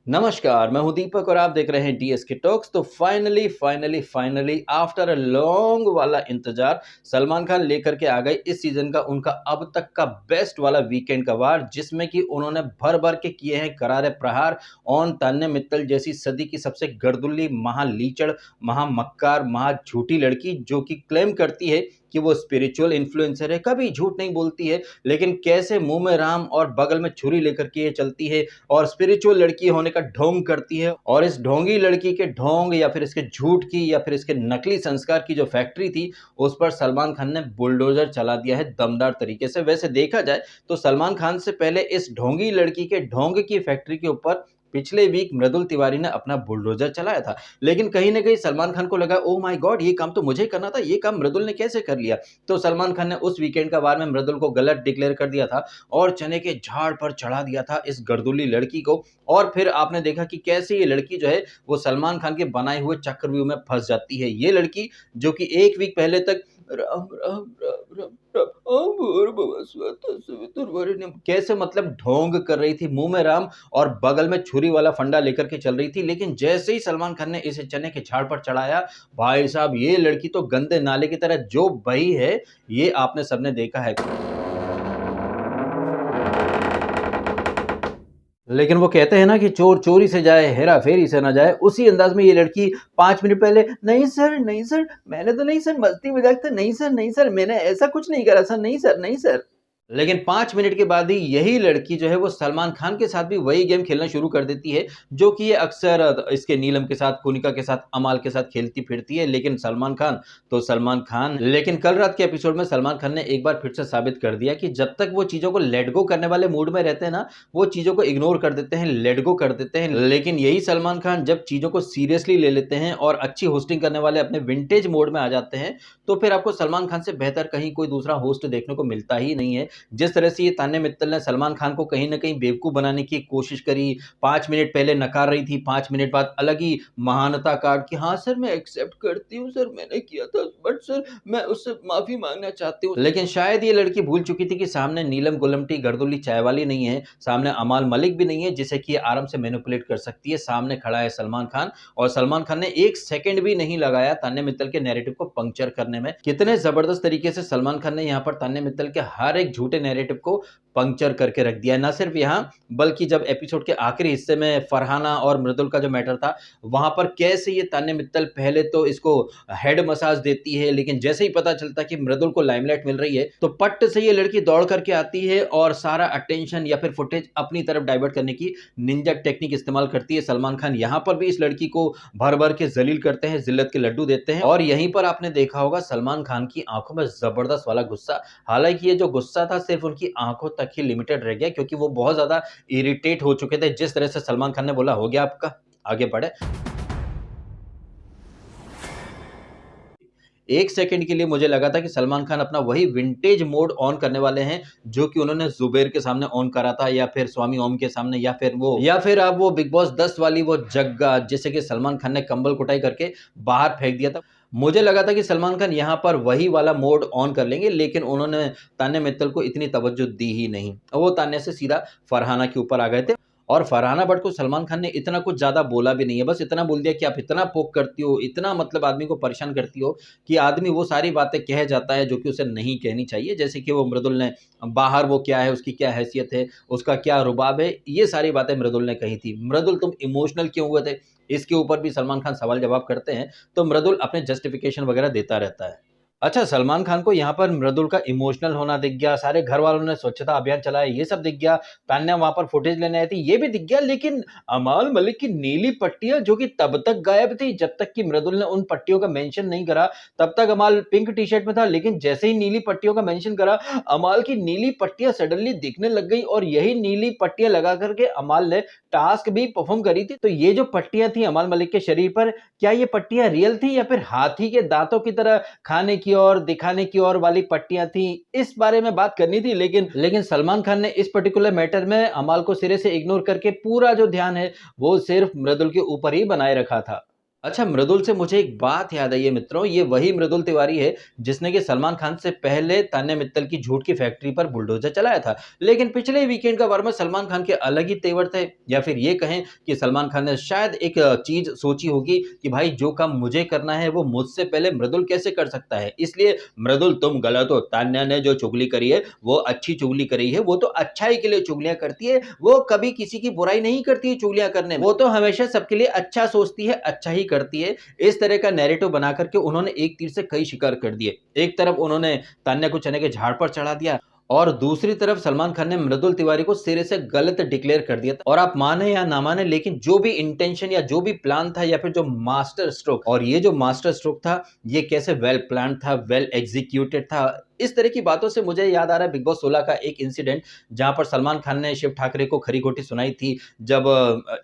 नमस्कार, मैं हूं दीपक और आप देख रहे हैं डीएसके टॉक्स। तो फाइनली आफ्टर अ लॉन्ग वाला इंतजार सलमान खान लेकर के आ गए इस सीजन का उनका अब तक का बेस्ट वाला वीकेंड का वार, जिसमें कि उन्होंने भर भर के किए हैं करारे प्रहार ऑन तान्या मित्तल जैसी सदी की सबसे गर्दुल्ली महालीचड़ महामक्कार महा झूठी लड़की, जो कि क्लेम करती है कि वो स्पिरिचुअल इन्फ्लुएंसर है, कभी झूठ नहीं बोलती है, लेकिन कैसे मुंह में राम और बगल में छुरी लेकर के ये चलती है और स्पिरिचुअल लड़की होने का ढोंग करती है। और इस ढोंगी लड़की के ढोंग या फिर इसके झूठ की या फिर इसके नकली संस्कार की जो फैक्ट्री थी, उस पर सलमान खान ने बुलडोजर चला दिया है दमदार तरीके से। वैसे देखा जाए तो सलमान खान से पहले इस ढोंगी लड़की के ढोंग की फैक्ट्री के ऊपर पिछले वीक मृदुल तिवारी ने अपना बुलडोजर चलाया था, लेकिन कहीं ना कहीं सलमान खान को लगा ओ माय गॉड, ये काम तो मुझे करना था, ये काम मृदुल ने कैसे कर लिया। तो सलमान खान ने उस वीकेंड का वार में मृदुल को गलत डिक्लेयर कर दिया था और चने के झाड़ पर चढ़ा दिया था इस गर्दुल्ली लड़की को। और फिर आपने देखा कि कैसे ये लड़की जो है वो सलमान खान के बनाए हुए चक्रव्यूह में फंस जाती है। ये लड़की जो कि एक वीक पहले तक राम राम राम राम राम ओम भूर्भुवस्सुः तत्सवितुर्वरेण्यम कैसे मतलब ढोंग कर रही थी, मुंह में राम और बगल में छुरी वाला फंडा लेकर के चल रही थी। लेकिन जैसे ही सलमान खान ने इसे चने के झाड़ पर चढ़ाया, भाई साहब ये लड़की तो गंदे नाले की तरह जो बही है, ये आपने सबने देखा है। लेकिन वो कहते हैं ना कि चोर चोरी से जाए हेरा फेरी से ना जाए, उसी अंदाज में ये लड़की 5 मिनट पहले नहीं सर मैंने तो नहीं सर, मस्ती मजाक था, नहीं सर मैंने ऐसा कुछ नहीं करा सर, नहीं सर। लेकिन 5 मिनट के बाद ही यही लड़की जो है वो सलमान खान के साथ भी वही गेम खेलना शुरू कर देती है, जो कि ये अक्सर इसके नीलम के साथ, कुनिका के साथ, अमाल के साथ खेलती फिरती है। लेकिन सलमान खान लेकिन कल रात के एपिसोड में सलमान खान ने एक बार फिर से साबित कर दिया कि जब तक वो चीजों को लेट गो करने वाले मूड में रहते हैं ना, वो चीजों को इग्नोर कर देते हैं, लेट गो कर देते हैं। लेकिन यही सलमान खान जब चीजों को सीरियसली ले लेते हैं और अच्छी होस्टिंग करने वाले अपने विंटेज मोड में आ जाते हैं, तो फिर आपको सलमान खान से बेहतर कहीं कोई दूसरा होस्ट देखने को मिलता ही नहीं है। जिस तरह से ये तान्या मित्तल ने सलमान खान को कहीं ना कहीं बेवकूफ बनाने की कोशिश करी, 5 मिनट पहले नकार रही थी, 5 मिनट बाद अलग ही महानता कार्ड कि हाँ सर मैं एक्सेप्ट करती हूँ सर, मैंने किया था, बट सर मैं उससे माफी मांगना चाहती हूँ। लेकिन शायद ये लड़की भूल चुकी थी कि सामने नीलम गुलमटी गर्दुल्ली चाय वाली नहीं है, सामने अमाल मलिक भी नहीं है जिसे कि आराम से मैनिपुलेट कर सकती है। सामने खड़ा है सलमान खान, और सलमान खान ने एक सेकंड भी नहीं लगाया तान्या मित्तल के नैरेटिव को पंक्चर करने में। कितने जबरदस्त तरीके से सलमान खान ने यहाँ पर तान्या मित्तल के हर एक झूठे नैरेटिव को पंक्चर करके रख दिया। न सिर्फ यहाँ, बल्कि जब एपिसोड के आखिरी हिस्से में फरहाना और मृदुल का जो मैटर था, वहां पर कैसे ये तान्या मित्तल पहले तो इसको हेड मसाज देती है, लेकिन जैसे ही पता चलता कि मृदुल को लाइमलाइट मिल रही है तो पट्ट से ये लड़की दौड़ करके आती है और सारा अटेंशन या फिर फुटेज अपनी तरफ डाइवर्ट करने की निंजा टेक्निक इस्तेमाल करती है। सलमान खान यहाँ पर भी इस लड़की को भर भर के जलील करते हैं, जिल्लत के लड्डू देते हैं। और यहीं पर आपने देखा होगा सलमान खान की आंखों में जबरदस्त वाला गुस्सा। हालांकि ये जो गुस्सा था सिर्फ उनकी आंखों तक ही लिमिटेड रह गया, क्योंकि वो बहुत ज्यादा इरिटेट हो चुके थे जिस तरह से सलमान खान ने बोला हो गया आपका, आगे बढ़े। एक सेकंड के लिए मुझे लगा था कि सलमान खान अपना वही विंटेज मोड ऑन करने वाले हैं जो कि उन्होंने जुबेर के सामने ऑन करा था, या फिर स्वामी ओम के सामने, या फिर आप वो बिग बॉस 10 वाली वो जग्गा जिसे कि सलमान खान ने कंबल कुटाई करके बाहर फेंक दिया था। मुझे लगा था कि सलमान खान यहाँ पर वही वाला मोड ऑन कर लेंगे, लेकिन उन्होंने तान्या मित्तल को इतनी तवज्जो दी ही नहीं। वो तान्या से सीधा फरहाना के ऊपर आ गए थे। और फरहाना बट को सलमान खान ने इतना कुछ ज्यादा बोला भी नहीं है, बस इतना बोल दिया कि आप इतना पोक करती हो, इतना मतलब आदमी को परेशान करती हो कि आदमी वो सारी बातें कह जाता है जो कि उसे नहीं कहनी चाहिए। जैसे कि वो मृदुल ने बाहर वो क्या है, उसकी क्या हैसियत है, उसका क्या रुबाब है, ये सारी बातें मृदुल ने कही थी। मृदुल तुम इमोशनल क्यों हुए थे, इसके ऊपर भी सलमान खान सवाल जवाब करते हैं, तो मृदुल अपने जस्टिफिकेशन वगैरह देता रहता है। अच्छा, सलमान खान को यहाँ पर मृदुल का इमोशनल होना दिख गया, सारे घर वालों ने स्वच्छता अभियान चलाया, ये सब दिख गया, तान्या वहां पर फुटेज लेने आई थी, ये भी दिख गया। लेकिन अमाल मलिक की नीली पट्टियां जो कि तब तक गायब थी जब तक कि मृदुल ने उन पट्टियों का मेंशन नहीं करा। तब तक अमाल पिंक टी शर्ट में था, लेकिन जैसे ही नीली पट्टियों का मेंशन करा, अमाल की नीली पट्टियां सडनली दिखने लग गई, और यही नीली पट्टियां लगा करके अमाल ने टास्क भी परफॉर्म करी थी। तो ये जो पट्टियां थी अमाल मलिक के शरीर पर, क्या ये पट्टियां रियल थी या फिर हाथी के दांतों की तरह खाने की और दिखाने की और वाली पट्टियां थी, इस बारे में बात करनी थी। लेकिन सलमान खान ने इस पर्टिकुलर मैटर में अमाल को सिरे से इग्नोर करके पूरा जो ध्यान है वो सिर्फ मृदुल के ऊपर ही बनाए रखा था। अच्छा, मृदुल से मुझे एक बात याद आई है मित्रों, ये वही मृदुल तिवारी है जिसने कि सलमान खान से पहले तान्या मित्तल की झूठ की फैक्ट्री पर बुलडोज़र चलाया था। लेकिन पिछले वीकेंड का वार में सलमान खान के अलग ही तेवर थे, या फिर ये कहें कि सलमान खान ने शायद एक चीज़ सोची होगी कि भाई जो काम मुझे करना है वो मुझसे पहले मृदुल कैसे कर सकता है। इसलिए मृदुल तुम गलत हो, तान्या ने जो चुगली करी है वो अच्छी चुगली करी है, वो तो अच्छाई के लिए चुगलियाँ करती है, वो कभी किसी की बुराई नहीं करती है चुगलियाँ करने में। वो तो हमेशा सबके लिए अच्छा सोचती है, अच्छा ही करती है। इस तरह का नैरेटिव बना करके उन्होंने एक तीर से कई शिकार कर दिए। एक तरफ उन्होंने तान्या को चने के झाड़ पर चढ़ा दिया और दूसरी तरफ सलमान खान ने मृदुल तिवारी को सिरे से गलत डिक्लेयर कर दिया था। और आप माने या ना माने, लेकिन जो भी इंटेंशन या जो भी प्लान था या फिर जो मास्टर स्ट्रोक, और ये जो मास्टर स्ट्रोक था ये कैसे वेल प्लान था, वेल एग्जीक्यूटेड था। इस तरह की बातों से मुझे याद आ रहा है बिग बॉस 16 का एक इंसिडेंट, जहां पर सलमान खान ने शिव ठाकरे को खरी खोटी सुनाई थी। जब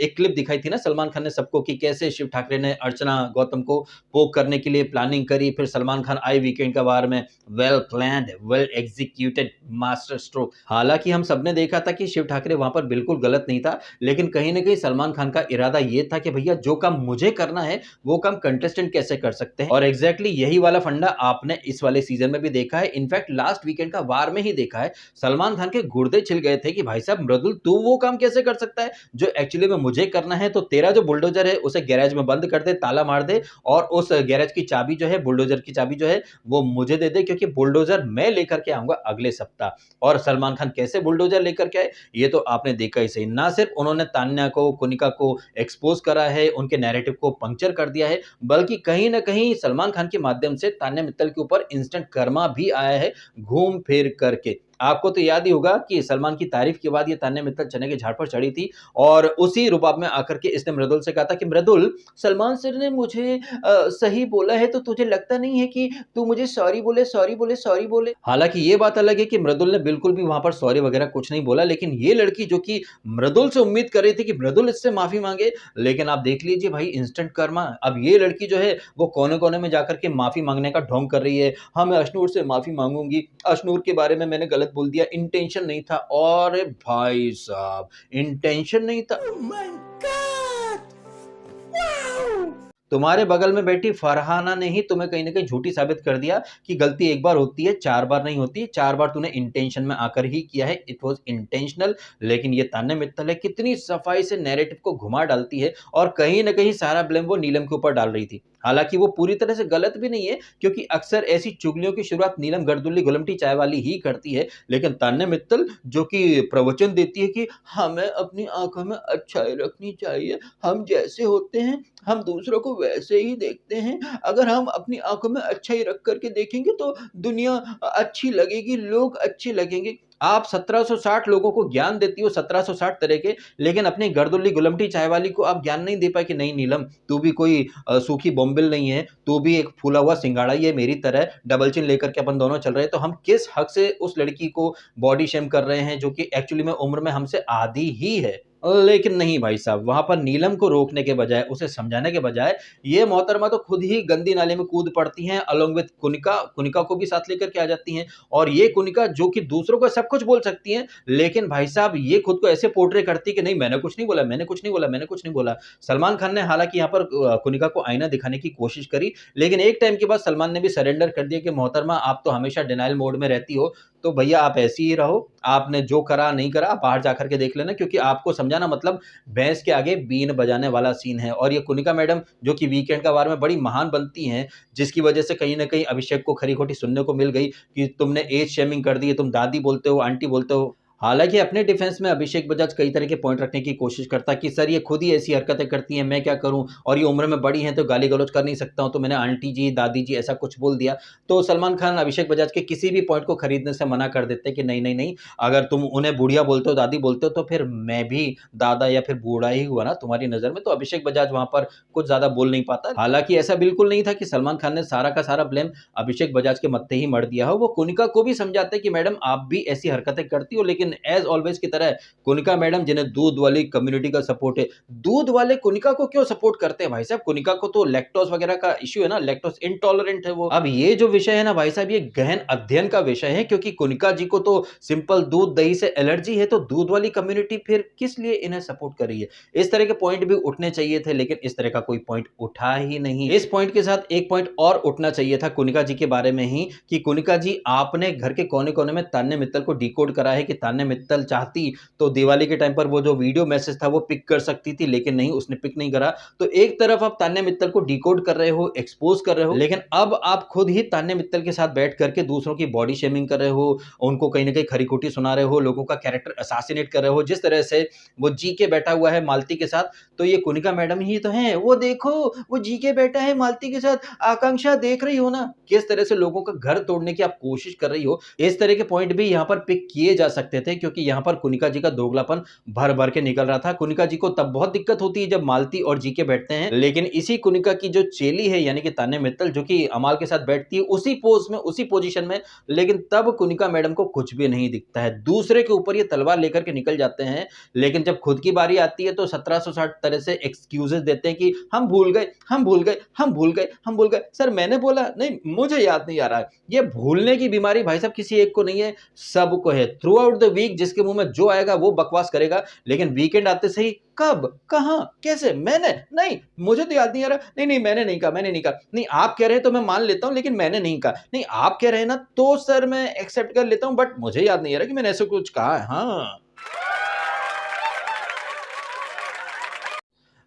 एक क्लिप दिखाई थी ना सलमान खान ने सबको कि कैसे शिव ठाकरे ने अर्चना गौतम को पोक करने के लिए प्लानिंग करी, फिर सलमान खान आए वीकेंड का वार में, well planned, well executed master stroke. हालांकि हम सबने देखा था कि शिव ठाकरे वहां पर बिल्कुल गलत नहीं था, लेकिन कहीं ना कहीं सलमान खान का इरादा ये था कि भैया जो काम मुझे करना है वो काम कंटेस्टेंट कैसे कर सकते हैं। और एग्जैक्टली यही वाला फंडा आपने इस वाले सीजन में भी देखा है। इनफैक्ट लास्ट वीकेंड का वार में ही देखा है, सलमान खान के गुर्दे छिल गए थे कि भाई साहब मृदुल तू वो काम कैसे कर सकता है जो एक्चुअली में मुझे करना है। तो तेरा जो बुलडोजर है उसे गैरेज में बंद कर दे, ताला मार दे, और उस गैरेज की चाबी जो है, बुलडोजर की चाबी जो है वो मुझे दे दे, क्योंकि बुलडोजर मैं लेकर के आऊंगा अगले सप्ताह। और सलमान खान कैसे बुलडोजर लेकर के आए ये तो आपने देखा ही सही। ना सिर्फ उन्होंने तान्या को, कुनिका को एक्सपोज करा है, उनके नैरेटिव को पंक्चर कर दिया है, बल्कि कहीं ना कहीं सलमान खान के माध्यम से तान्या मित्तल के ऊपर इंस्टेंट कर्मा भी आया है घूम फिर करके। आपको तो याद ही होगा कि सलमान की तारीफ के बाद ये तान्या मित्तल चने के झाड़ पर चढ़ी थी, और उसी रुबाब में आकर के इसने मृदुल से कहा था कि मृदुल, सलमान सर ने मुझे सही बोला है, तो तुझे लगता नहीं है कि तू मुझे सॉरी बोले, सॉरी बोले, सॉरी बोले। हालांकि ये बात अलग है कि मृदुल ने बिल्कुल भी वहां पर सॉरी वगैरह कुछ नहीं बोला, लेकिन ये लड़की जो कि मृदुल से उम्मीद कर रही थी कि मृदुल इससे माफी मांगे, लेकिन आप देख लीजिए भाई इंस्टेंट कर्मा। अब ये लड़की जो है वो कोने कोने में जाकर के माफी मांगने का ढोंग कर रही है। हाँ, मैं अशनूर से माफी मांगूंगी, अशनूर के बारे में मैंने गलत बोल दिया, इंटेंशन नहीं था। और भाई साहब, इंटेंशन नहीं था। oh my God! Wow! तुम्हारे बगल में बैठी फरहाना ने ही तुम्हें कहीं ना कहीं झूठी साबित कर दिया कि गलती एक बार होती है, चार बार नहीं होती। चार बार तूने इंटेंशन में आकर ही किया है, इट वाज इंटेंशनल। लेकिन ये तान्या मित्तल है, कितनी सफाई से नैरेटिव को घुमा डालती है, और कहीं ना कहीं सारा ब्लेम वो नीलम के ऊपर डाल रही थी। हालांकि वो पूरी तरह से गलत भी नहीं है, क्योंकि अक्सर ऐसी चुगलियों की शुरुआत नीलम गर्दुल्ली गुलमटी चाय वाली ही करती है। लेकिन तान्या मित्तल जो कि प्रवचन देती है कि हमें अपनी आंखों में अच्छाई रखनी चाहिए, हम जैसे होते हैं हम दूसरों को वैसे ही देखते हैं, अगर हम अपनी आंखों में अच्छाई रख करके देखेंगे तो दुनिया अच्छी लगेगी, लोग अच्छे लगेंगे। आप 1760 लोगों को ज्ञान देती हो, 1760 तरह के, लेकिन अपनी गर्दुल्ली गुलमटी चाय वाली को आप ज्ञान नहीं दे पाए कि नहीं नीलम, तू भी कोई सूखी बोम्बिल नहीं है, तू भी एक फूला हुआ सिंगाड़ा ही है मेरी तरह। डबल चिन लेकर के अपन दोनों चल रहे हैं, तो हम किस हक से उस लड़की को बॉडी शेम कर रहे हैं जो कि एक्चुअली में उम्र में हमसे आधी ही है। लेकिन नहीं भाई साहब, वहां पर नीलम को रोकने के बजाय, उसे समझाने के बजाय, ये मोहतरमा तो खुद ही गंदी नाले में कूद पड़ती हैं, अलोंग विद कुनिका। कुनिका को भी साथ लेकर के आ जाती हैं। और ये कुनिका जो कि दूसरों को सब कुछ बोल सकती हैं, लेकिन भाई साहब ये खुद को ऐसे पोर्ट्रे करती है कि नहीं, मैंने कुछ नहीं बोला, मैंने कुछ नहीं बोला, मैंने कुछ नहीं बोला। सलमान खान ने हालांकि यहाँ पर कुनिका को आईना दिखाने की कोशिश करी, लेकिन एक टाइम के बाद सलमान ने भी सरेंडर कर दिया कि मोहतरमा आप तो हमेशा डिनाइल मोड में रहती हो, तो भैया आप ऐसी ही रहो, आपने जो करा नहीं करा आप बाहर जाकर के देख लेना, क्योंकि आपको समझाना मतलब भैंस के आगे बीन बजाने वाला सीन है। और ये कुनिका मैडम जो कि वीकेंड का वार में बड़ी महान बनती हैं, जिसकी वजह से कहीं ना कहीं अभिषेक को खरी खोटी सुनने को मिल गई कि तुमने एज शेमिंग कर दी है, तुम दादी बोलते हो, आंटी बोलते हो। हालांकि अपने डिफेंस में अभिषेक बजाज कई तरह के पॉइंट रखने की कोशिश करता कि सर ये खुद ही ऐसी हरकतें करती हैं, मैं क्या करूं, और ये उम्र में बड़ी हैं तो गाली गलौज कर नहीं सकता हूं, तो मैंने आंटी जी, दादी जी ऐसा कुछ बोल दिया। तो सलमान खान अभिषेक बजाज के किसी भी पॉइंट को खरीदने से मना कर देते कि नहीं नहीं नहीं, अगर तुम उन्हें बुढ़िया बोलते हो, दादी बोलते हो, तो फिर मैं भी दादा या फिर बूढ़ा ही हुआ ना तुम्हारी नजर में। तो अभिषेक बजाज वहां पर कुछ ज्यादा बोल नहीं पाता। हालांकि ऐसा बिल्कुल नहीं था कि सलमान खान ने सारा का सारा ब्लेम अभिषेक बजाज के मत्थे ही मर दिया हो। वो कुनिका को भी समझाते कि मैडम आप भी ऐसी हरकतें करती हो, लेकिन लेकिन एज ऑलवेज की तरह कुनिका मैडम, जिन्हें दूध वाली कम्युनिटी का सपोर्ट है, दूध वाले कुनिका को क्यों सपोर्ट करते हैं भाई साहब? कुनिका को तो लैक्टोज वगैरह का इश्यू है ना, लैक्टोज इंटॉलरेंट है वो। अब ये जो विषय है ना भाई साहब, ये गहन अध्ययन का विषय है, क्योंकि कुनिका जी को तो सिंपल दूध दही से एलर्जी है, तो दूध वाली कम्युनिटी फिर किस लिए इन्हें सपोर्ट कर रही है? इस तरह के पॉइंट भी उठने चाहिए थे, लेकिन इस तरह का कोई पॉइंट उठा ही नहीं। इस पॉइंट के साथ एक पॉइंट और उठना चाहिए था कुनिका जी के बारे में ही, कि कुनिका जी, आपने घर के कोने-कोने में तान्या मित्तल को डिकोड करा है कि तान्या मित्तल चाहती तो दिवाली के टाइम पर वो जो वीडियो मैसेज था वो पिक कर सकती थी, लेकिन नहीं, उसने पिक नहीं करा। तो एक तरफ आप तान्या मित्तल को डिकोड कर रहे हो, एक्सपोज कर रहे हो, लेकिन अब आप खुद ही तान्या मित्तल के साथ बैठ करके दूसरों की बॉडी शेमिंग कर रहे हो, उनको कहीं न कहीं खरी-खोटी सुना रहे हो, लोगों का कैरेक्टर असैसिनेट कर रहे हो। जिस तरह से वो जी के बैठा हुआ है मालती के साथ, तो ये कुनिका मैडम ही तो हैं। वो देखो, वो जी के बैठा है मालती के साथ, आकांक्षा देख रही हो ना? किस तरह से लोगों का घर तोड़ने की आप कोशिश कर रही हो। इस तरह के पॉइंट भी यहाँ पर पिक किए जा सकते थे, क्योंकि यहाँ पर कुनिका जी का दोगलापन भर-भर के निकल रहा था। कुनिका जी को तब बहुत दिक्कत होती है जब मालती और जी के बैठते हैं, लेकिन इसी कुनिका की जो चेली है, यानी कि तान्या मित्तल, जो कि अमाल के साथ बैठती है उसी पोज में, उसी पोजीशन में, लेकिन तब कुनिका मैडम को कुछ भी नहीं दिखता है। दूसरे के ऊपर ये तलवार लेकर के निकल जाते हैं, लेकिन जब खुद की बारी आती है तो 1760 तरह से एक्सक्यूजेस देते हैं कि हम भूल गए, हम भूल गए, हम भूल गए, हम भूल गए। सर मैंने बोला नहीं, मुझे याद नहीं आ रहा है। ये भूलने की बीमारी भाई साहब किसी एक को नहीं है, सबको है। थ्रू आउट द वीक जिसके मुंह में जो आएगा वो बकवास करेगा, लेकिन वीकेंड आते से ही कब, कहां, कैसे, मैंने नहीं, मुझे तो याद नहीं आ रहा। नहीं नहीं, मैंने नहीं कहा, मैंने नहीं कहा। नहीं, आप कह रहे हैं तो मैं मान लेता हूं, लेकिन मैंने नहीं कहा। नहीं, आप कह रहे हैं ना, तो सर मैं एक्सेप्ट कर लेता हूं, बट मुझे याद नहीं आ रहा कि मैंने ऐसा कुछ कहा है। हाँ,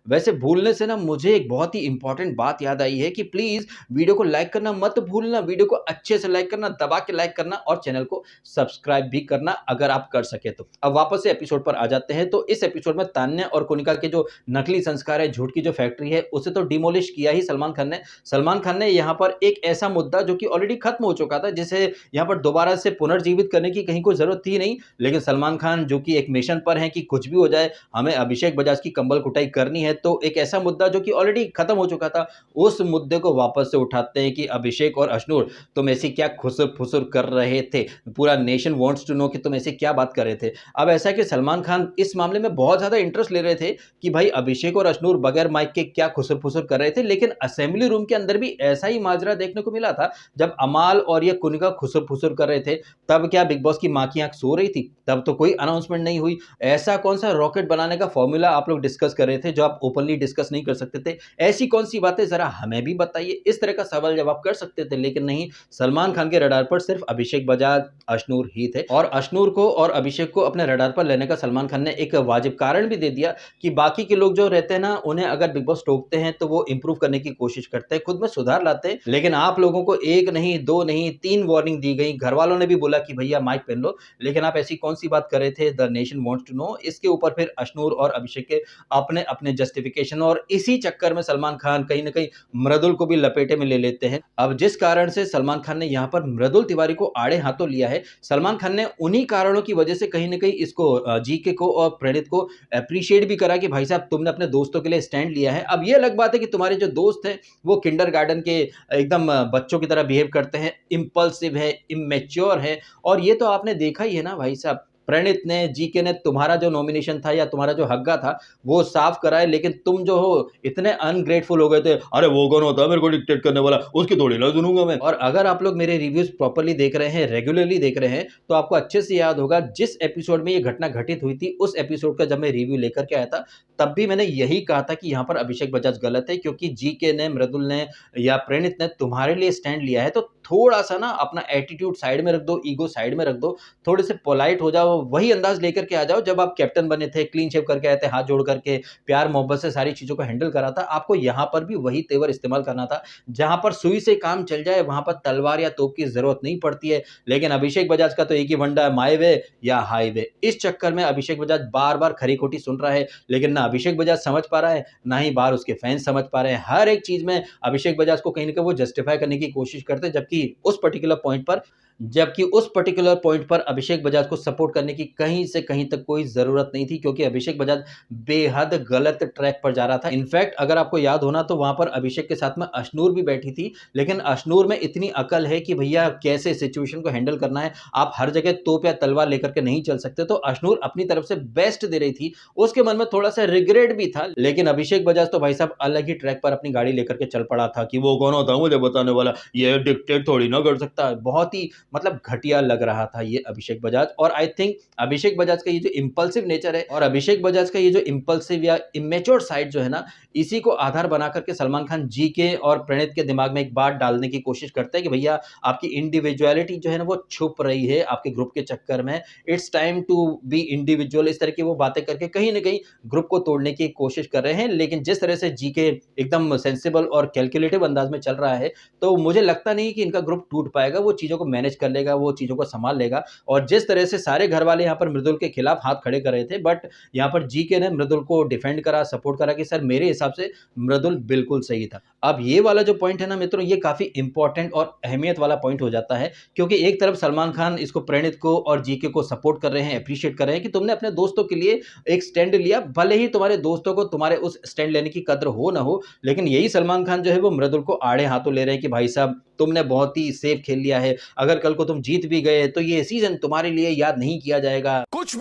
वैसे भूलने से ना मुझे एक बहुत ही इंपॉर्टेंट बात याद आई है कि प्लीज वीडियो को लाइक करना मत भूलना, वीडियो को अच्छे से लाइक करना, दबा के लाइक करना, और चैनल को सब्सक्राइब भी करना अगर आप कर सके तो। अब वापस से एपिसोड पर आ जाते हैं। तो इस एपिसोड में तान्या और कुनिका के जो नकली संस्कार है, झूठ की जो फैक्ट्री है, उसे तो डिमोलिश किया ही सलमान खान ने। सलमान खान ने यहाँ पर एक ऐसा मुद्दा जो कि ऑलरेडी खत्म हो चुका था, जिसे यहाँ पर दोबारा से पुनर्जीवित करने की कहीं कोई जरूरत थी नहीं, लेकिन सलमान खान जो कि एक मिशन पर है कि कुछ भी हो जाए, हमें अभिषेक बजाज की कंबल कुटाई करनी है, तो एक ऐसा मुद्दा जो कि ऑलरेडी खत्म हो चुका था, उस मुद्दे को वापस से उठाते हैं कि अभिषेक और अश्नूर, तुम ऐसी क्या खुसुर फुसुर कर रहे थे, पूरा नेशन वांट्स टू नो कि तुम ऐसे क्या बात कर रहे थे। अब ऐसा है कि सलमान खान इस मामले में बहुत ज्यादा इंटरेस्ट ले रहे थे कि भाई अभिषेक और अश्नूर बगैर माइक के क्या खुसुर फुसुर कर रहे थे, लेकिन असेंबली रूम के अंदर भी ऐसा ही माजरा देखने को मिला था। जब अमाल और ये कुनिका खुसुर फुसुर कर रहे थे, तब क्या बिग बॉस की मां की आंख सो रही थी? तब तो कोई अनाउंसमेंट नहीं हुई। ऐसा कौन सा रॉकेट बनाने का फॉर्मूला आप लोग डिस्कस कर रहे थे जो आप ओपनली डिस्कस नहीं कर सकते थे? ऐसी कौन सी बातें जरा हमें भी बताइए। इस तरह का सवाल जवाब कर सकते थे, लेकिन नहीं, सलमान खान के रडार पर सिर्फ अभिषेक बजाज, अश्नूर ही थे, और अश्नूर को और अभिषेक को अपने रडार पर लेने का सलमान खान ने एक वाजिब कारण भी दे दिया कि बाकी के लोग जो रहते हैं ना, उन्हें अगर बिग बॉस टोकते हैं तो वो इंप्रूव करने की कोशिश करते हैं, खुद में सुधार लाते हैं, लेकिन आप लोगों को एक नहीं, दो नहीं, 3 वार्निंग दी गई। घर वालों ने भी बोला कि भैया माइक पहन लो, लेकिन आप ऐसी कौन सी बात कर रहे थे, the nation wants to know. इसके ऊपर फिर अश्नूर और अभिषेक के अपने अपने जस्टिफिकेशन, और इसी चक्कर में सलमान खान कहीं ना कहीं मृदुल को भी लपेटे में ले लेते हैं। अब जिस कारण से सलमान खान ने यहाँ पर मृदुल तिवारी को आड़े हाथों लिया है, सलमान खान ने उन्हीं कारणों की वजह से कहीं ना कहीं इसको जीके को और प्रणीत को अप्रिशिएट भी करा कि भाई साहब तुमने अपने दोस्तों के लिए स्टैंड लिया है। अब ये अलग बात है कि तुम्हारे जो दोस्त हैं वो किंडरगार्टन के एकदम बच्चों की तरह बिहेव करते हैं, इम्पल्सिव है, इमेच्योर है, और ये तो आपने देखा ही है ना भाई साहब। प्रणीत ने, जीके ने तुम्हारा जो नॉमिनेशन था या तुम्हारा जो हग्गा था वो साफ कराए, लेकिन तुम जो हो इतने अनग्रेटफुल हो गए थे, अरे वो कौन होता है मेरे को डिक्टेट करने वाला, उसकी थोड़ी ना सुनूंगा मैं। और अगर आप लोग मेरे रिव्यूज प्रॉपर्ली देख रहे हैं, रेगुलरली देख रहे हैं, तो आपको अच्छे से याद होगा जिस एपिसोड में ये घटना घटित हुई थी, उस एपिसोड का जब मैं रिव्यू लेकर के आया था, तब भी मैंने यही कहा था कि यहाँ पर अभिषेक बजाज गलत है, क्योंकि जीके ने, मृदुल ने या प्रणीत ने तुम्हारे लिए स्टैंड लिया है, तो थोड़ा सा ना अपना एटीट्यूड साइड में रख दो, ईगो साइड में रख दो, थोड़े से पोलाइट हो जाओ, वही अंदाज लेकर के आ जाओ जब आप कैप्टन बने थे, क्लीन शेव करके आए थे, हाथ जोड़ करके प्यार मोहब्बत से सारी चीजों को हैंडल करा था। आपको यहाँ पर भी वही तेवर इस्तेमाल करना था, जहां पर सुई से काम चल जाए वहां पर तलवार या तोप की जरूरत नहीं पड़ती है। लेकिन अभिषेक बजाज का तो एक ही वंडा है, माई वे या हाईवे। इस चक्कर में अभिषेक बजाज बार बार खरी खोटी सुन रहा है, लेकिन ना अभिषेक बजाज समझ पा रहा है, ना ही बाहर उसके फैंस समझ पा रहे हैं। हर एक चीज में अभिषेक बजाज को कहीं ना कहीं वो जस्टिफाई करने की कोशिश करते हैं, जबकि उस पर्टिकुलर पॉइंट पर जबकि उस पर्टिकुलर पॉइंट पर अभिषेक बजाज को सपोर्ट करने की कहीं से कहीं तक कोई ज़रूरत नहीं थी, क्योंकि अभिषेक बजाज बेहद गलत ट्रैक पर जा रहा था। इनफैक्ट अगर आपको याद हो ना, तो वहाँ पर अभिषेक के साथ में अशनूर भी बैठी थी, लेकिन अशनूर में इतनी अकल है कि भैया कैसे सिचुएशन को हैंडल करना है, आप हर जगह तोप या तलवार लेकर के नहीं चल सकते। तो अशनूर अपनी तरफ से बेस्ट दे रही थी, उसके मन में थोड़ा-सा रिग्रेट भी था, लेकिन अभिषेक बजाज तो भाई साहब अलग ही ट्रैक पर अपनी गाड़ी लेकर के चल पड़ा था कि वो कौन होता है मुझे बताने वाला, ये डिक्टेट थोड़ी ना कर सकता है। बहुत ही मतलब घटिया लग रहा था ये अभिषेक बजाज। और आई थिंक अभिषेक बजाज का ये जो इम्पल्सिव नेचर है और अभिषेक बजाज का ये जो इम्पल्सिव या इमेच्योर साइड जो है ना, इसी को आधार बना करके सलमान खान जीके और प्रणीत के दिमाग में एक बात डालने की कोशिश करते हैं कि भैया आपकी इंडिविजुअलिटी जो है ना वो छुप रही है आपके ग्रुप के चक्कर में, it's time to be individual. इस तरह की वो बातें करके कहीं ना कहीं ग्रुप को तोड़ने की कोशिश कर रहे हैं। लेकिन जिस तरह से जीके एकदम सेंसिबल और कैलकुलेटिव अंदाज में चल रहा है, तो मुझे लगता नहीं कि इनका ग्रुप टूट पाएगा, वो चीज़ों को मैनेज कर लेगा, वो चीज़ों को संभाल लेगा। और जिस तरह से सारे घर वाले यहाँ पर मृदुल के खिलाफ हाथ खड़े कर रहे थे, बट यहाँ पर जीके ने मृदुल को डिफेंड करा, सपोर्ट करा कि सर मेरे हिसाब से मृदुल बिल्कुल सही था। अब ये वाला जो पॉइंट है ना मित्रों, ये काफ़ी इंपॉर्टेंट और अहमियत वाला पॉइंट हो जाता है, क्योंकि एक तरफ सलमान खान इसको प्रणीत को और जीके को सपोर्ट कर रहे हैं, अप्रिशिएट कर रहे हैं कि तुमने अपने दोस्तों के लिए एक स्टैंड लिया, भले ही तुम्हारे दोस्तों को तुम्हारे उस स्टैंड लेने की कद्र हो ना हो। लेकिन यही सलमान खान जो है वो मृदुल को आड़े हाथों ले रहे हैं कि भाई साहब तुमने बहुत ही सेफ खेल लिया है, अगर कल को तुम जीत भी गए तो ये सीजन तुम्हारे लिए याद नहीं किया जाएगा। कुछ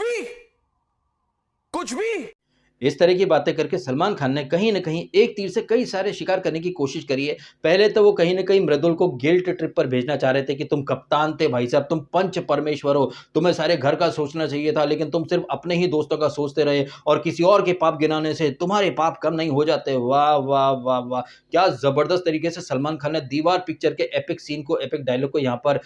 भी इस तरह की बातें करके सलमान खान ने कहीं न कहीं एक तीर से कई सारे शिकार करने की कोशिश करी है। पहले तो वो कहीं न कहीं मृदुल को गिल्ट ट्रिप पर भेजना चाह रहे थे कि तुम कप्तान थे भाई साहब, तुम पंच परमेश्वर हो, तुम्हें सारे घर का सोचना चाहिए था, लेकिन तुम सिर्फ़ अपने ही दोस्तों का सोचते रहे और किसी और के पाप गिनाने से तुम्हारे पाप कम नहीं हो जाते। वाह, वाह, वाह, वाह! क्या ज़बरदस्त तरीके से सलमान खान ने दीवार पिक्चर के एपिक सीन को, एपिक डायलॉग को यहाँ पर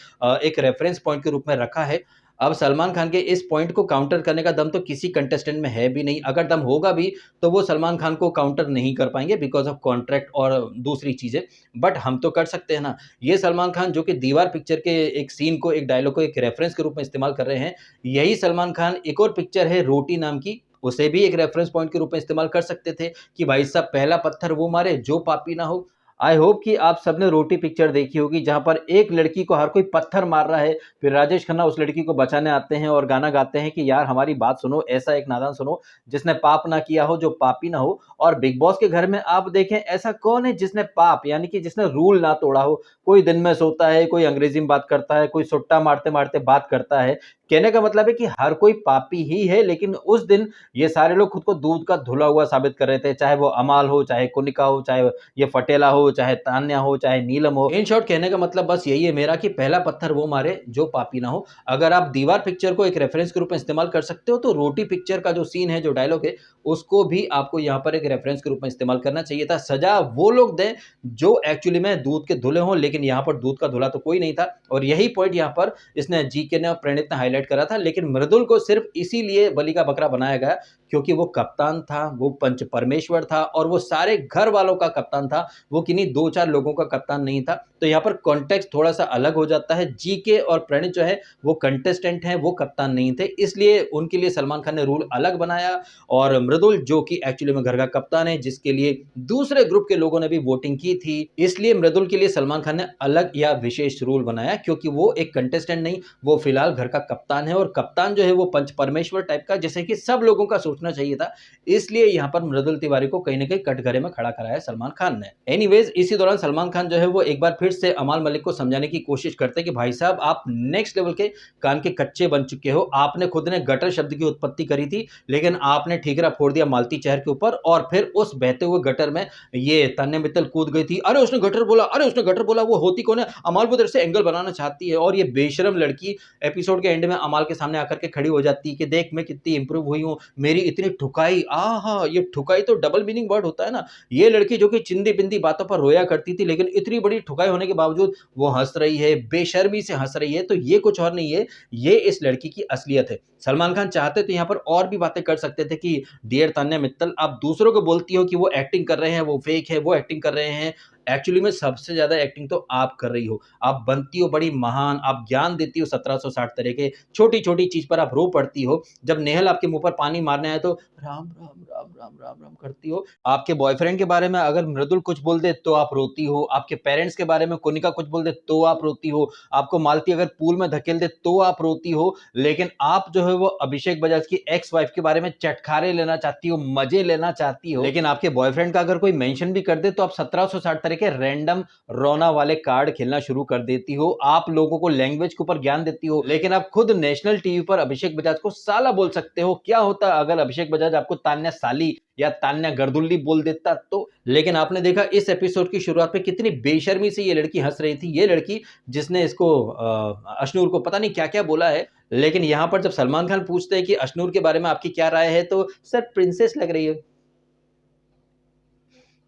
एक रेफरेंस पॉइंट के रूप में रखा है। अब सलमान खान के इस पॉइंट को काउंटर करने का दम तो किसी कंटेस्टेंट में है भी नहीं। अगर दम होगा भी तो वो सलमान खान को काउंटर नहीं कर पाएँगे बिकॉज़ ऑफ कॉन्ट्रैक्ट और दूसरी चीज़ें। बट हम तो कर सकते हैं ना। ये सलमान खान जो कि दीवार पिक्चर के एक सीन को, एक डायलॉग को एक रेफरेंस के रूप में इस्तेमाल कर रहे हैं। यही सलमान खान एक और पिक्चर है रोटी नाम की, उसे भी एक रेफरेंस पॉइंट के रूप में इस्तेमाल कर सकते थे कि भाई साहब पहला पत्थर वो मारे जो पापी ना हो। आई होप कि आप सबने रोटी पिक्चर देखी होगी, जहाँ पर एक लड़की को हर कोई पत्थर मार रहा है, फिर राजेश खन्ना उस लड़की को बचाने आते हैं और गाना गाते हैं कि यार हमारी बात सुनो, ऐसा एक नादान सुनो जिसने पाप ना किया हो, जो पापी ना हो। और बिग बॉस के घर में आप देखें ऐसा कौन है जिसने पाप यानी कि जिसने रूल ना तोड़ा हो। कोई दिन में सोता है, कोई अंग्रेजी में बात करता है, कोई सुट्टा मारते-मारते बात करता है। कहने का मतलब है कि हर कोई पापी ही है, लेकिन उस दिन ये सारे लोग खुद को दूध का धुला हुआ साबित कर रहे थे, चाहे वो अमाल हो, चाहे कुनिका हो, चाहे ये फटेला हो, चाहे तान्या हो, चाहे नीलम हो। इन शॉर्ट कहने का मतलब बस यही है मेरा कि पहला पत्थर वो मारे जो पापी ना हो। अगर आप दीवार पिक्चर को एक रेफरेंस के रूप में इस्तेमाल कर सकते हो, तो रोटी पिक्चर का जो सीन है, जो डायलॉग है, उसको भी आपको यहाँ पर एक रेफरेंस के रूप में इस्तेमाल करना चाहिए था। सज़ा वो लोग दें जो एक्चुअली में दूध के धुले हों, लेकिन यहाँ पर दूध का धुला तो कोई नहीं था। और यही पॉइंट यहाँ पर इसने जीके ने और प्रणीत ने हाईलाइट करा था। लेकिन मृदुल को सिर्फ इसीलिए बलि का बकरा बनाया गया क्योंकि वो कप्तान था, वो पंच परमेश्वर था और वो सारे घर वालों का कप्तान था, वो किन्हीं 2-4 लोगों का कप्तान नहीं था। तो यहाँ पर कॉन्टेक्स्ट थोड़ा-सा अलग हो जाता है। जीके और प्रणीत जो है वो कंटेस्टेंट हैं, वो कप्तान नहीं थे, इसलिए उनके लिए सलमान खान ने रूल अलग बनाया। और मृदुल जो कि एक्चुअली में घर का कप्तान है, जिसके लिए दूसरे ग्रुप के लोगों ने भी वोटिंग की थी, इसलिए मृदुल के लिए सलमान खान ने अलग या विशेष रूल बनाया, क्योंकि वो एक कंटेस्टेंट नहीं, वो फिलहाल घर का कप्तान है। और कप्तान जो है वो पंच परमेश्वर टाइप का, जैसे कि सब लोगों का सोचना चाहिए था। इसलिए यहाँ पर मृदुल तिवारी को कहीं न कहीं कटघरे में खड़ा कराया सलमान खान ने। एनीवेज इसी दौरान सलमान खान जो है वो एक बार फिर से अमाल मलिक को समझाने की कोशिश करते हैं कि भाई साहब आप नेक्स्ट लेवल के कान के कच्चे बन चुके हो। आपने खुद ने गटर शब्द की उत्पत्ति करी थी, लेकिन आपने ठीकरा फोड़ दिया मालती चेहर के ऊपर और फिर उस बहते हुए गटर में ये तान्या मित्तल कूद गई थी। अरे उसने गटर बोला, अरे उसने गटर बोला, वो होती कौन है? अमाल वो तेरे से एंगल बनाना चाहती है। और ये बेशरम लड़की एपिसोड के एंड में अमाल के सामने आकर के खड़ी हो जाती है कि देख मैं कितनी इंप्रूव हुई हूँ, मेरी इतनी ठुकाई। आहा, ये ठुकाई तो डबल मीनिंग वर्ड होता है ना। ये लड़की जो कि चिंदी-बिंदी बातों पर रोया करती थी, लेकिन इतनी बड़ी ठुकाई होने के बावजूद वो हँस रही है, बेशर्मी से हँस रही है, तो ये कुछ और नहीं है, ये इस लड़की की असलियत है। सलमान खान चाहते तो यहाँ पर और भी बातें कर सकते थे कि डियर तान्या मित्तल, आप दूसरों को बोलती हो कि वो एक्टिंग कर रहे हैं, वो फेक है, वो एक्टिंग कर रहे हैं। एक्चुअली में सबसे ज़्यादा एक्टिंग तो आप कर रही हो। आप बनती हो बड़ी महान, आप ज्ञान देती हो 1760 तरह के, छोटी-छोटी चीज़ पर आप रो पड़ती हो। जब नेहल आपके मुँह पर पानी मारने आए तो राम, राम, राम, राम, राम, राम करती हो। आपके बॉयफ्रेंड के बारे में अगर मृदुल कुछ बोल दे तो आप रोती हो। आपके पेरेंट्स के बारे में कोनिका कुछ बोल दे तो आप रोती हो। आपको मालती अगर पूल में धकेल दे तो आप रोती हो। लेकिन आप जो है वो अभिषेक बजाज की एक्स वाइफ के बारे में चटखारे लेना चाहती हो, मज़े लेना चाहती हो। लेकिन आपके बॉयफ्रेंड का अगर कोई मेंशन भी कर दे तो आप 1760 तरह के रैंडम रोना वाले कार्ड खेलना शुरू कर देती हो। आप लोगों को लैंग्वेज के ऊपर ज्ञान देती हो। लेकिन आप खुद नेशनल टीवी पर अभिषेक बजाज को साला बोल सकते हो। क्या होता अगर अभिषेक बजाज आपको तान्या साली या तान्या गर्दुल्ली बोल देता तो? लेकिन आपने देखा इस एपिसोड की शुरुआत में कितनी बेशर्मी से ये लड़की हंस रही थी। ये लड़की जिसने इसको अशनूर को पता नहीं क्या-क्या बोला है। लेकिन यहाँ पर जब सलमान खान पूछते हैं कि अशनूर के बारे में आपकी क्या राय है तो सर प्रिंसेस लग रही है।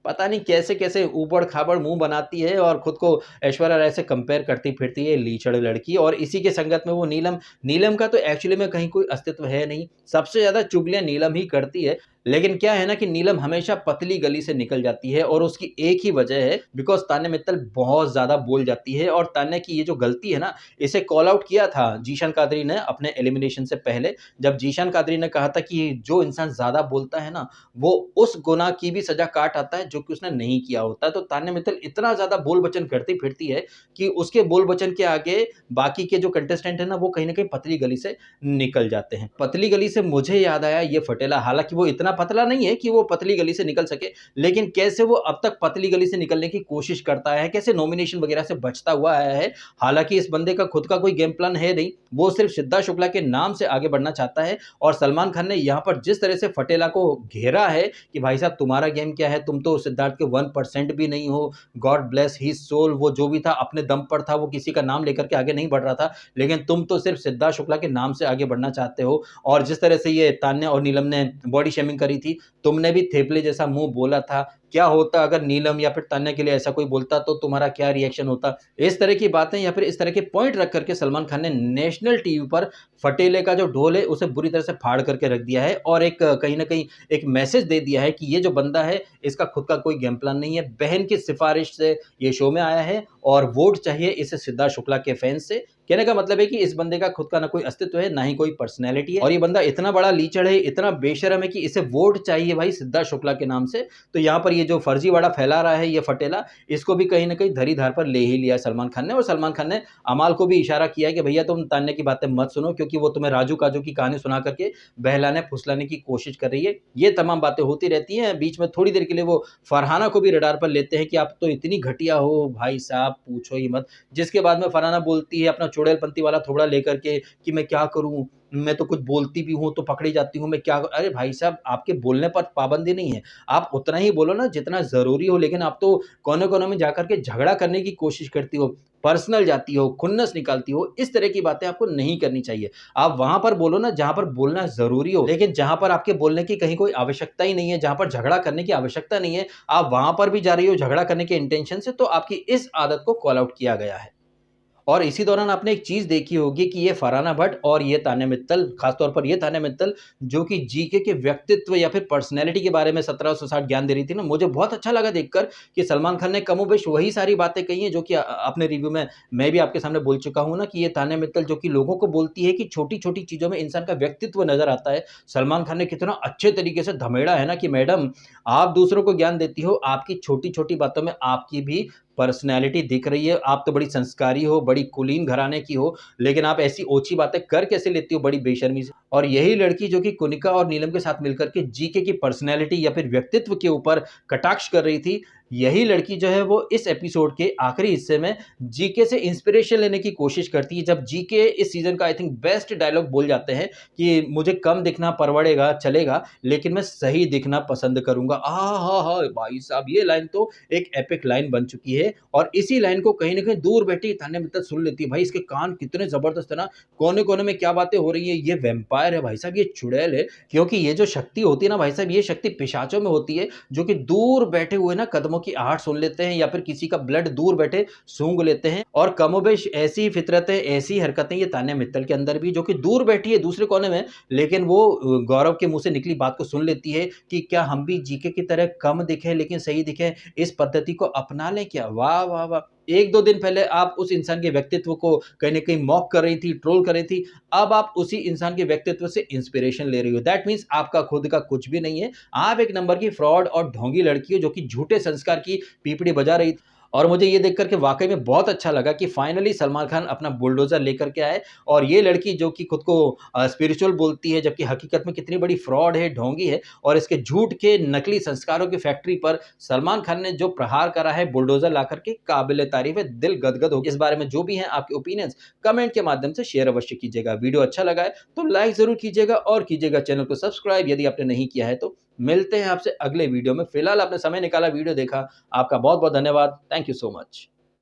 पता नहीं कैसे-कैसे ऊबड़-खाबड़ मुँह बनाती है और खुद को ऐश्वर्या राय से कंपेयर करती फिरती है लीचड़ लड़की। और इसी के संगत में वो नीलम, नीलम का तो एक्चुअली में कहीं कोई अस्तित्व है नहीं। सबसे ज़्यादा चुगलियाँ नीलम ही करती है। लेकिन क्या है ना कि नीलम हमेशा पतली गली से निकल जाती है और उसकी एक ही वजह है बिकॉज़ तान्या मित्तल बहुत ज़्यादा बोल जाती है। और तान्या की ये जो गलती है ना, इसे कॉल आउट किया था जीशान कादरी ने अपने एलिमिनेशन से पहले। जब जीशान कादरी ने कहा था कि जो इंसान ज़्यादा बोलता है ना, वो उस गुनाह की भी सज़ा काट आता है जो कि उसने नहीं किया होता। तो तान्या मित्तल इतना ज़्यादा बोल-बचन करती फिरती है कि उसके बोल-बचन के आगे बाकी के जो कंटेस्टेंट हैं ना, वो कहीं न कहीं पतली गली से निकल जाते हैं। पतली गली से मुझे याद आया ये फटेला, हालाँकि वो इतना पतला नहीं है कि वो पतली गली से निकल सके, लेकिन कैसे वो अब तक पतली गली से निकलने की कोशिश करता है, कैसे नॉमिनेशन वगैरह से बचता हुआ आया है। हालाँकि इस बंदे का खुद का कोई गेम प्लान है नहीं, वो सिर्फ़ सिद्धार्थ शुक्ला के नाम से आगे बढ़ना चाहता है। और सलमान खान ने यहाँ पर जिस तरह से फटेला को घेरा है कि भाई साहब तुम्हारा गेम क्या है, तुम तो सिद्धार्थ के 1% भी नहीं हो। गॉड ब्लेस हिज सोल, वो जो भी था अपने दम पर था, वो किसी का नाम लेकर के आगे नहीं बढ़ रहा था। लेकिन तुम तो सिर्फ़ सिद्धार्थ शुक्ला के नाम से आगे बढ़ना चाहते हो। और जिस तरह से ये तान्या और नीलम ने बॉडी शेमिंग करी थी, तुमने भी थेपले जैसा मुँह बोला था। क्या होता अगर नीलम या फिर तान्या के लिए ऐसा कोई बोलता तो तुम्हारा क्या रिएक्शन होता? इस तरह की बातें या फिर इस तरह के पॉइंट रख करके सलमान खान ने नेशनल टीवी पर फटेले का जो ढोल है उसे बुरी तरह से फाड़ करके रख दिया है। और एक कहीं न कहीं एक मैसेज दे दिया है कि ये जो बंदा है इसका खुद का कोई गेम प्लान नहीं है। बहन की सिफ़ारिश से ये शो में आया है और वोट चाहिए इसे सिद्धार्थ शुक्ला के फैन्स से। कहने का मतलब है कि इस बंदे का खुद का ना कोई अस्तित्व है, ना ही कोई पर्सनैलिटी है। और ये बंदा इतना बड़ा लीचड़ है, इतना बेशर्म है कि इसे वोट चाहिए भाई सिद्धार्थ शुक्ला के नाम से। तो यहाँ पर ये जो फर्जीवाड़ा फैला रहा है ये फटेला, इसको भी कहीं न कहीं धरी-धार पर ले ही लिया सलमान खान ने। और सलमान खान ने अमाल को भी इशारा किया है कि भैया तुम तान्या की बातें मत सुनो, क्योंकि वो तुम्हें राजू-काजू की कहानी सुना करके बहलाने-फुसलाने की कोशिश कर रही है। ये तमाम बातें होती रहती हैं। बीच में थोड़ी देर के लिए वो फरहाना को भी रडार पर लेते हैं कि आप तो इतनी घटिया हो भाई साहब, पूछो ही मत। जिसके बाद में फरहाना बोलती है अपना चुड़ैलपंथी वाला थोबड़ा लेकर के कि मैं क्या करूँ? मैं तो कुछ बोलती भी हूँ तो पकड़ी जाती हूँ, मैं क्या अरे भाई साहब, आपके बोलने पर पाबंदी नहीं है। आप उतना ही बोलो ना जितना ज़रूरी हो, लेकिन आप तो कोने-कोने में जाकर के झगड़ा करने की कोशिश करती हो, पर्सनल जाती हो, खुन्नस निकालती हो। इस तरह की बातें आपको नहीं करनी चाहिए। आप वहाँ पर बोलो ना जहाँ पर बोलना ज़रूरी हो, लेकिन जहाँ पर आपके बोलने की कहीं कोई आवश्यकता ही नहीं है, जहाँ पर झगड़ा करने की आवश्यकता नहीं है, आप वहाँ पर भी जा रही हो झगड़ा करने के इंटेंशन से, तो आपकी इस आदत को कॉल आउट किया गया है। और इसी दौरान आपने एक चीज़ देखी होगी कि ये फरहाना भट्ट और ये तान्या मित्तल, ख़ास तौर पर ये तान्या मित्तल जो कि जीके के व्यक्तित्व या फिर पर्सनैलिटी के बारे में 1760 ज्ञान दे रही थी ना, मुझे बहुत अच्छा लगा देखकर कि सलमान खान ने कमोबेश वही सारी बातें कही हैं जो कि अपने रिव्यू में मैं भी आपके सामने बोल चुका हूँ ना कि ये तान्या मित्तल जो कि लोगों को बोलती है कि छोटी-छोटी चीज़ों में इंसान का व्यक्तित्व नज़र आता है। सलमान खान ने कितना अच्छे तरीके से धमेड़ा है ना कि मैडम, आप दूसरों को ज्ञान देती हो, आपकी छोटी-छोटी बातों में आपकी भी पर्सनैलिटी दिख रही है। आप तो बड़ी संस्कारी हो, बड़ी कुलीन घराने की हो, लेकिन आप ऐसी ओछी बातें कर कैसे लेती हो बड़ी बेशर्मी से? और यही लड़की जो कि कुनिका और नीलम के साथ मिलकर के जीके की पर्सनैलिटी या फिर व्यक्तित्व के ऊपर कटाक्ष कर रही थी, यही लड़की जो है वो इस एपिसोड के आखिरी हिस्से में जीके से इंस्पिरेशन लेने की कोशिश करती है। जब जीके इस सीज़न का आई थिंक बेस्ट डायलॉग बोल जाते हैं कि मुझे कम दिखना परवड़ेगा, चलेगा, लेकिन मैं सही दिखना पसंद करूँगा। आहा! भाई साहब, ये लाइन तो एक एपिक लाइन बन चुकी है। और इसी लाइन को कहीं न कहीं दूर बैठी तान्या मित्तल सुन लेती है। भाई इसके कान कितने ज़बरदस्त है ना, कोने-कोने में क्या बातें हो रही हैं। ये वैम्पायर है भाई साहब, ये चुड़ैल है। क्योंकि ये जो शक्ति होती है ना भाई साहब, ये शक्ति पिशाचों में होती है जो कि दूर बैठे हुए ना कदमों कदमों की आहट सुन लेते हैं या फिर किसी का ब्लड दूर बैठे सूंघ लेते हैं। और कमोबेश ऐसी फितरतें, ऐसी हरकतें ये तान्या मित्तल के अंदर भी, जो कि दूर बैठी है दूसरे कोने में, लेकिन वो गौरव के मुंह से निकली बात को सुन लेती है कि क्या हम भी जीके की तरह कम दिखे लेकिन सही दिखे, इस पद्धति को अपना लें क्या। वाह वाह वाह! 1-2 दिन पहले आप उस इंसान के व्यक्तित्व को कहीं न कहीं मॉक कर रही थी, ट्रोल कर रही थी, अब आप उसी इंसान के व्यक्तित्व से इंस्पिरेशन ले रही हो। दैट मीन्स आपका खुद का कुछ भी नहीं है। आप एक नंबर की फ्रॉड और ढोंगी लड़की हो, जो कि झूठे संस्कार की पीपड़ी बजा रही थी। और मुझे ये देख कर के वाक़ई में बहुत अच्छा लगा कि फाइनली सलमान खान अपना बुलडोज़र लेकर के आए, और ये लड़की जो कि खुद को स्पिरिचुअल बोलती है, जबकि हकीकत में कितनी बड़ी फ्रॉड है, ढोंगी है, और इसके झूठ के नकली संस्कारों की फैक्ट्री पर सलमान खान ने जो प्रहार करा है बुलडोज़र लाकर के, काबिल-ए-तारीफ़ है, दिल गदगद हो गया। इस बारे में जो भी हैं आपके ओपिनियंस कमेंट के माध्यम से शेयर अवश्य कीजिएगा। वीडियो अच्छा लगा है तो लाइक ज़रूर कीजिएगा और कीजिएगा चैनल को सब्सक्राइब यदि आपने नहीं किया है तो। मिलते हैं आपसे अगले वीडियो में। फिलहाल आपने समय निकाला, वीडियो देखा, आपका बहुत-बहुत धन्यवाद। Thank you so much.